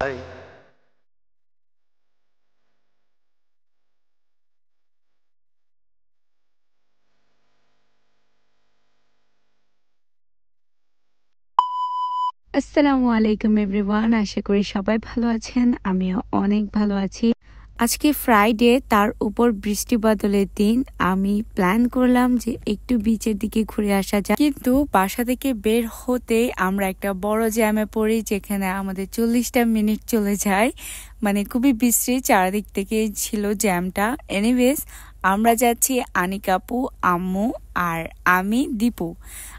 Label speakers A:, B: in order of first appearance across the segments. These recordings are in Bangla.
A: হাই।
B: আসসালামু আলাইকুম এভরিওয়ান, আশা করি সবাই ভালো আছেন। আমিও অনেক ভালো আছি। আজকে ফ্রাইডে, তার উপর বৃষ্টি বাদলের দিন। আমি প্ল্যান করলাম যে একটু বিচের দিকে ঘুরে আসা যায়, কিন্তু বাসা থেকে বের হতেই আমরা একটা বড় জ্যামে পড়ি, যেখানে আমাদের 40টা মিনিট চলে যায়। মানে খুবই বিশ্রী, চারিদিক থেকে ছিল জ্যামটা। এনিওয়েজ, আমরা যাচ্ছি আনিকাপু, আম্মু আর আমি, দীপু।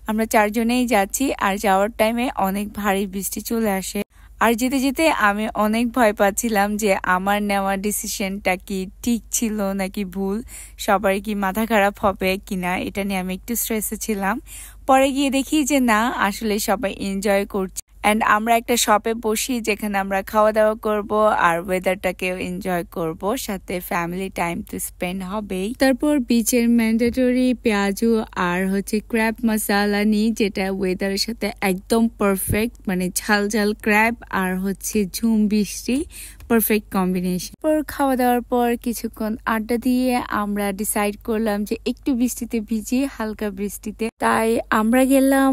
B: আমরা চারজনেই যাচ্ছি। আর যাওয়ার টাইমে অনেক ভারী বৃষ্টি চলে আসে। আর যেতে যেতে আমি অনেক ভয় পাচ্ছিলাম যে আমার নেওয়া ডিসিশনটা কি ঠিক ছিল নাকি ভুল, সবার কি মাথা খারাপ হবে কিনা, এটা নিয়ে আমি একটু স্ট্রেসে ছিলাম। পরে গিয়ে দেখি যে না, আসলে সবাই এনজয় করছে। অ্যান্ড আমরা একটা শপে বসি, যেখানে আমরা খাওয়া দাওয়া করব আর ওয়েদারটাকেও এনজয় করব, সাথে ফ্যামিলি টাইম তো স্পেন্ড হবেই। তারপর বিচের ম্যান্ডেটরি পেঁয়াজু আর ক্র্যাব মশালা নিই, যেটা ওয়েদারের সাথে একদম পারফেক্ট। মানে ঝাল ঝাল ক্র্যাব আর ঝুম বৃষ্টি, পারফেক্ট কম্বিনেশন। পর খাওয়া দাওয়ার পর কিছুক্ষণ আড্ডা দিয়ে আমরা ডিসাইড করলাম যে একটু বৃষ্টিতে ভিজি, হালকা বৃষ্টিতে। তাই আমরা গেলাম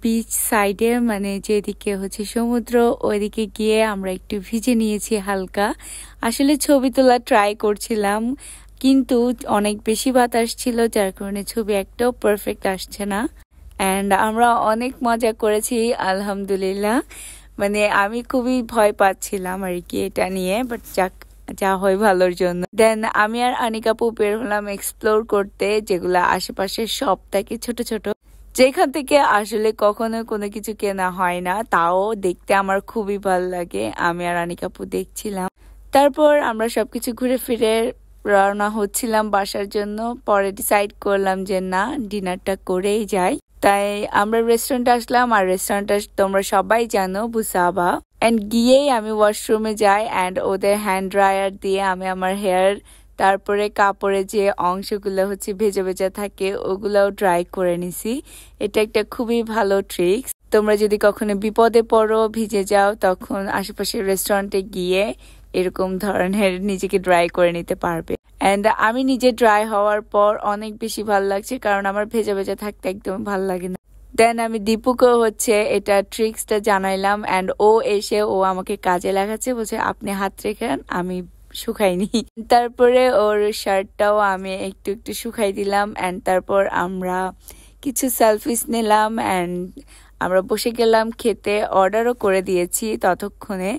B: বিচ সাইডে, মানে যেদিকে সমুদ্র, ওইদিকে গিয়ে আমরা একটু ভিজে নিয়েছি হালকা। আসলে ছবি তোলা ট্রাই করছিলাম, কিন্তু অনেক বেশি বাতাস ছিল, যার কারণে ছবি একটাও পারফেক্ট আসছে না। অ্যান্ড আমরা অনেক মজা করেছি আলহামদুলিল্লাহ। মানে আমি খুবই ভয় পাচ্ছিলাম আর কি এটা নিয়ে, বাট যাক, যা হয় ভালোর জন্য। দেন আমি আর আনিকাপু বের হলাম এক্সপ্লোর করতে, যেগুলা আশেপাশে সব থাকে ছোট ছোট, যেখান থেকে আসলে কখনো কোনো কিছু কেনা হয় না, তাও দেখতে আমার খুবই ভালো লাগে। আমি আর আনিকাপু দেখছিলাম। তারপর আমরা সবকিছু ঘুরে ফিরে রওনা হচ্ছিলাম বাসার জন্য। পরে ডিসাইড করলাম যে না, ডিনারটা করেই যাই। তাই আমরা রেস্টুরেন্টে আসলাম, আর রেস্টুরেন্টটা তোমরা সবাই জানো, বুসাবা। অ্যান্ড গিয়েই আমি ওয়াশরুমে যাই, অ্যান্ড ওদের হ্যান্ড ড্রায়ার দিয়ে আমি আমার হেয়ার, তারপরে কাপড়ে যে অংশগুলো ভেজা ভেজা থাকে, ওগুলোও ড্রাই করে নিছি। এটা একটা খুবই ভালো ট্রিক্স। তোমরা যদি কখনো বিপদে পড়ো, ভিজে যাও, তখন আশেপাশের রেস্টুরেন্টে গিয়ে এরকম ধরনের নিজেকে ড্রাই করে নিতে পারবে। অ্যান্ড আমি নিজে ড্রাই হওয়ার পর অনেক বেশি ভালো লাগছে, কারণ আমার ভেজা ভেজা থাকতে একদম ভালো লাগে না। দেন আমি দীপুকে এটা ট্রিক্সটা জানাইলাম, অ্যান্ড ও এসে আমাকে কাজে লাগাচ্ছে, বলছে আপনি হাত রেখেন, আমি শুকাইনি। তারপরে ওর শার্টটাও আমি একটু একটু শুকাই দিলাম। অ্যান্ড তারপর আমরা কিছু সেলফিস নিলাম, অ্যান্ড আমরা বসে গেলাম খেতে। অর্ডারও করে দিয়েছি ততক্ষণে।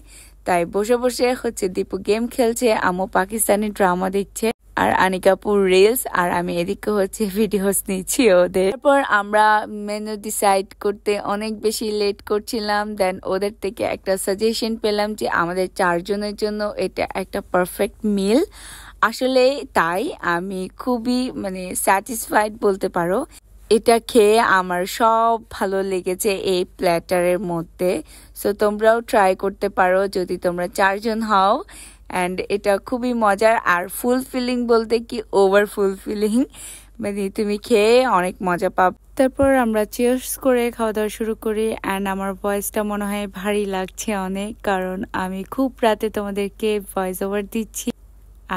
B: তাই বসে বসে দীপু গেম খেলছে, আম্মু পাকিস্তানি ড্রামা দেখছে, আর আনিকাপুর রিলস, আর আমি এদিকে ভিডিওস নিচ্ছি ওদের। তারপর আমরা মেনু ডিসাইড করতে অনেক বেশি লেট করছিলাম। দেন ওদের থেকে একটা সাজেশন পেলাম যে আমাদের চারজনের জন্য এটা একটা পারফেক্ট মিল। আসলে তাই আমি খুবই স্যাটিসফাইড বলতে পারো। এটা খেয়ে আমার সব ভালো লেগেছে এই প্ল্যাটারের মধ্যে। সো তোমরাও ট্রাই করতে পারো যদি তোমরা চারজন হও। অ্যান্ড এটা খুবই মজার আর ফুলফিলিং, বলতে কি ওভার ফুলফিলিং। মানে তুমি খেয়ে অনেক মজা পাবে। তারপর আমরা চিয়ার্স করে খাওয়া দাওয়া শুরু করি। অ্যান্ড আমার ভয়েসটা মনে হয় ভারী লাগছে অনেক, কারণ আমি খুব রাতে তোমাদেরকে ভয়েস ওভার দিচ্ছি,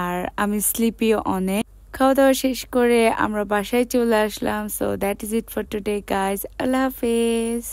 B: আর আমি স্লিপিও অনেক। খাওয়া দাওয়া শেষ করে আমরা বাসায় চলে আসলাম। So that is it for today guys. আল্লাহ হাফেজ।